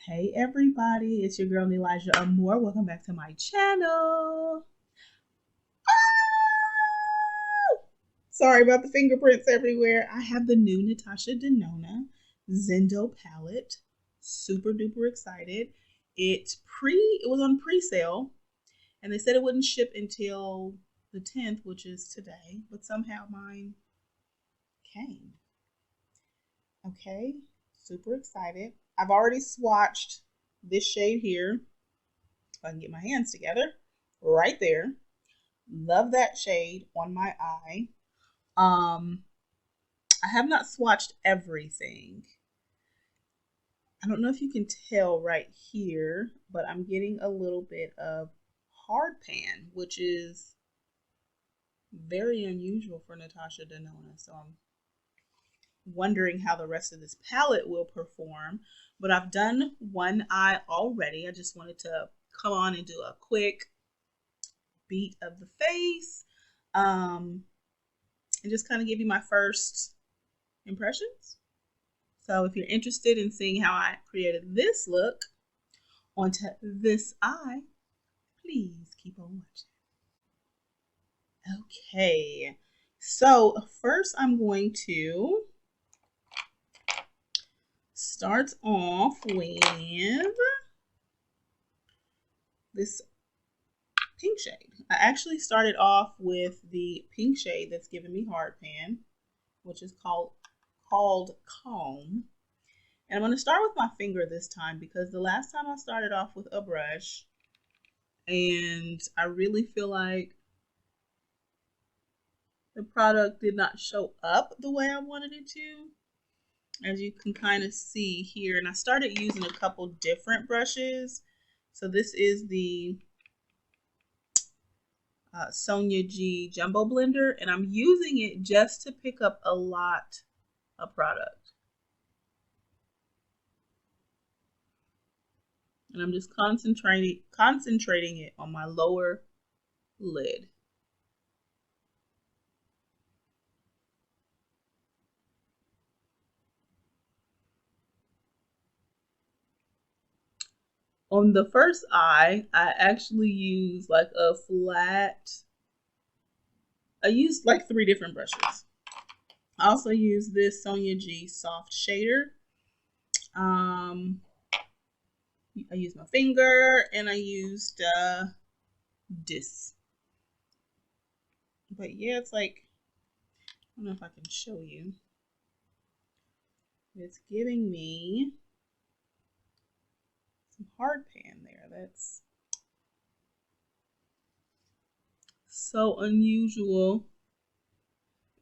Hey everybody, it's your girl Elijah Amore. Welcome back to my channel. Sorry about the fingerprints everywhere. I have the new Natasha Denona Zendo palette. Super duper excited. It was on pre-sale and they said it wouldn't ship until the 10th, which is today, but somehow mine came. Okay, super excited. I've already swatched this shade here. If I can get my hands together, right there. Love that shade on my eye. I have not swatched everything. I don't know if you can tell right here, but I'm getting a little bit of hard pan, which is very unusual for Natasha Denona. So I'm wondering how the rest of this palette will perform. But I've done one eye already. I just wanted to come on and do a quick beat of the face and just kind of give you my first impressions. So if you're interested in seeing how I created this look onto this eye, please keep on watching. Okay, so first I'm going to start off with this pink shade. I actually started off with the pink shade that's giving me hard pan, which is called Calm. And I'm going to start with my finger this time because the last time I started off with a brush and I really feel like the product did not show up the way I wanted it to, as you can kind of see here. And I started using a couple different brushes. So this is the Sonia G Jumbo Blender, and I'm using it just to pick up a lot of product. And I'm just concentrating it on my lower lid. On the first eye, I actually used like a flat, I used like 3 different brushes. I also used this Sonia G soft shader. I used my finger and I used this. But yeah, it's like, I don't know if I can show you. It's giving me some hard pan there. That's so unusual.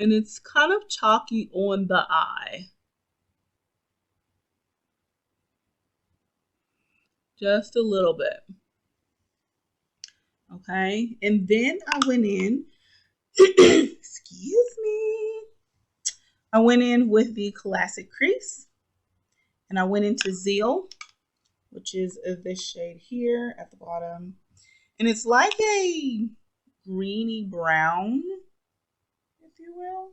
And it's kind of chalky on the eye. Just a little bit. Okay, and then I went in, excuse me, I went in with the classic crease, and I went into Zeal, which is this shade here at the bottom, and it's like a greeny brown, if you will,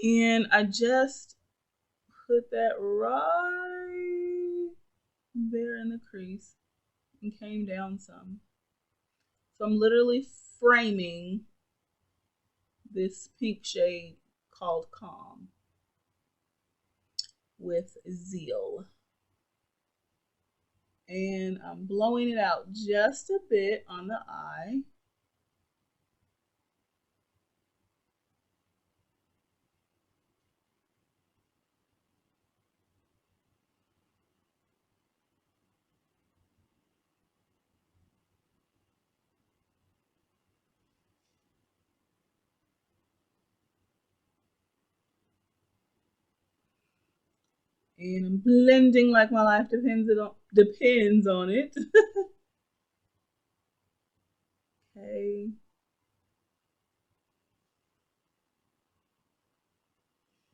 and I just put that right there in the crease and came down some. So I'm literally framing this pink shade called Calm with Zeal. And I'm blowing it out just a bit on the eye. And I'm blending like my life depends on it. Okay.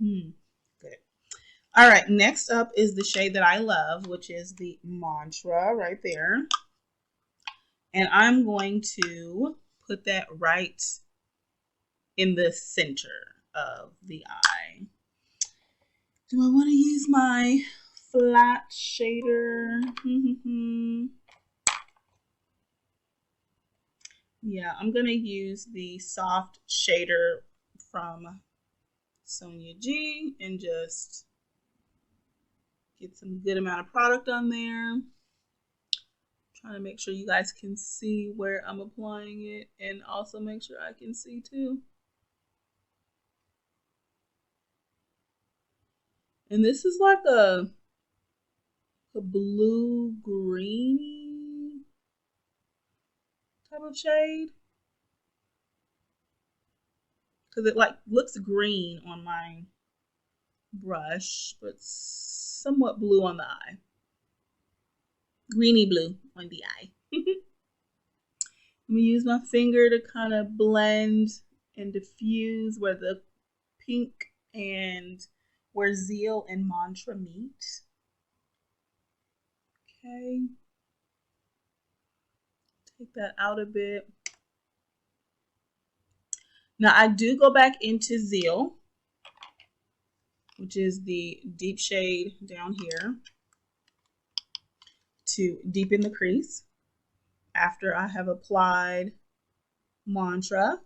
Good. All right, next up is the shade that I love, which is the Mantra right there. And I'm going to put that right in the center of the eye. Do I want to use my flat shader. Yeah, I'm gonna use the soft shader from Sonia G and just get some good amount of product on there. Trying to make sure you guys can see where I'm applying it and also make sure I can see too. And this is like a blue greeny type of shade because it like looks green on my brush, but somewhat blue on the eye. Greeny blue on the eye. Let me use my finger to kind of blend and diffuse where the pink and where Zeal and Mantra meet. Okay. Take that out a bit. Now I do go back into Zeal, which is the deep shade down here, to deepen the crease after I have applied Mantra.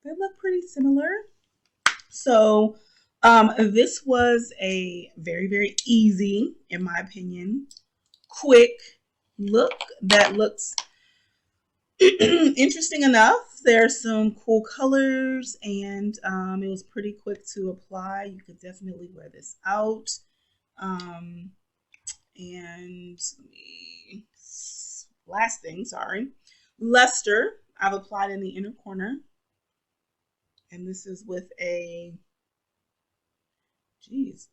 They look pretty similar. So this was a very, very easy, in my opinion, quick look that looks interesting enough. There's some cool colors and it was pretty quick to apply. You could definitely wear this out. And last thing, sorry, luster I've applied in the inner corner. And this is with a,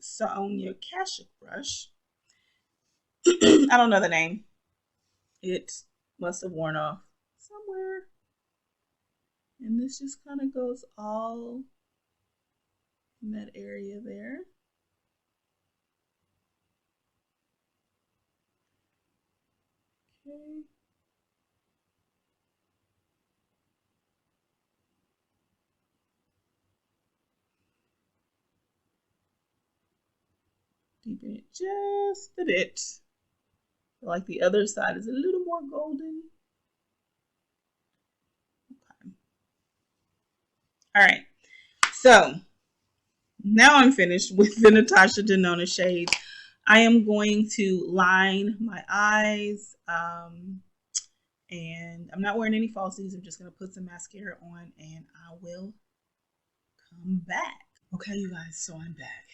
Sonia Kashuk brush. I don't know the name. It must have worn off somewhere. And this just kind of goes all in that area there. Okay. Deepen it just a bit. Like the other side is a little more golden. Okay. All right. So now I'm finished with the Natasha Denona shades. I am going to line my eyes. And I'm not wearing any falsies. I'm just going to put some mascara on and I will come back. Okay, you guys, so I'm back.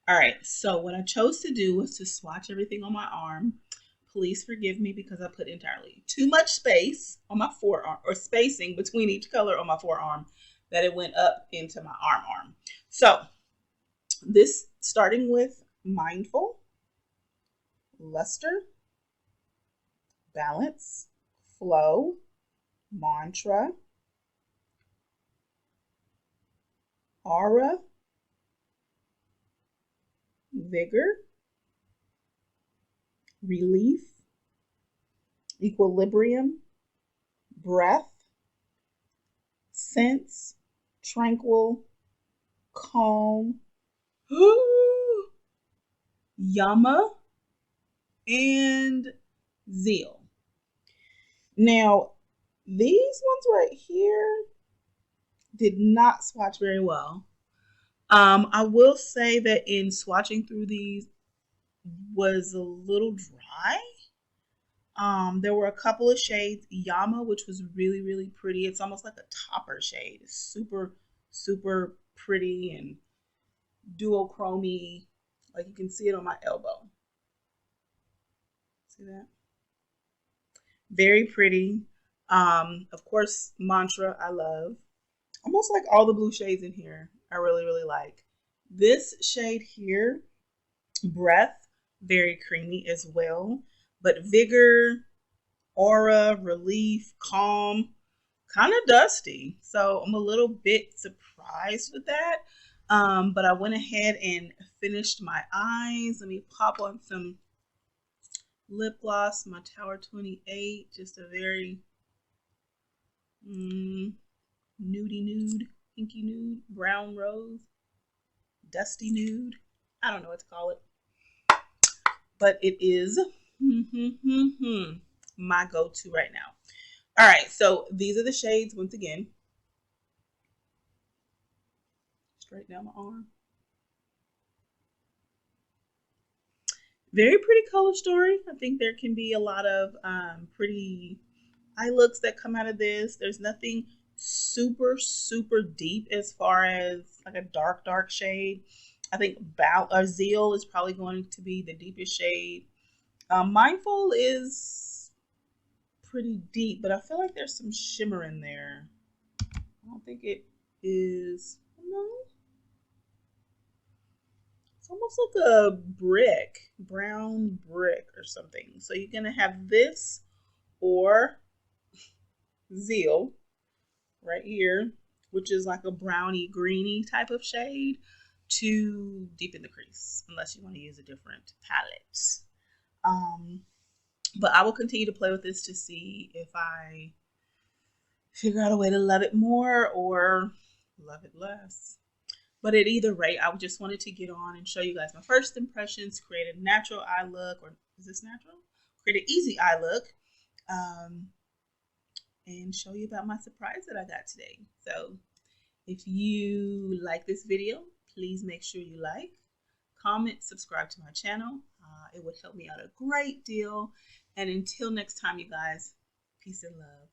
All right, so what I chose to do was to swatch everything on my arm. Please forgive me because I put entirely too much space on my forearm, or spacing between each color on my forearm, that it went up into my arm. So this, starting with Mindful, Luster, Balance, Flow, Mantra, Aura, Vigor, Relief, Equilibrium, Breath, Sense, Tranquil, Calm, Yama, and Zeal. Now, these ones right here did not swatch very well. I will say that in swatching through these was a little dry. There were a couple of shades. Yama, which was really, really pretty. It's almost like a topper shade. It's super, super pretty and duochromy. Like you can see it on my elbow. See that? Very pretty. Of course, Mantra, I love. Almost like all the blue shades in here, I really, really like. This shade here, Breath, very creamy as well. But Vigor, Aura, Relief, Calm, kind of dusty. So I'm a little bit surprised with that. But I went ahead and finished my eyes. Let me pop on some lip gloss, my Tower 28, just a very nudie nude, pinky nude, brown rose, dusty nude. I don't know what to call it, but it is my go-to right now. All right, so these are the shades once again. Straight down my arm. Very pretty color story. I think there can be a lot of pretty eye looks that come out of this. There's nothing super deep as far as like a dark shade. I think Zeal is probably going to be the deepest shade. Mindful is pretty deep, but I feel like there's some shimmer in there. I don't think it is. No, it's almost like a brick, brown brick or something. So you're gonna have this or Zeal right here, which is like a browny greeny type of shade, to deepen the crease, unless you want to use a different palette. But I will continue to play with this to see if I figure out a way to love it more or love it less. But at either rate, I just wanted to get on and show you guys my first impressions, create a natural eye look, or is this natural? Create an easy eye look, and show you about my surprise that I got today. So if you like this video, please make sure you like, comment, subscribe to my channel. It would help me out a great deal. And until next time, you guys, peace and love.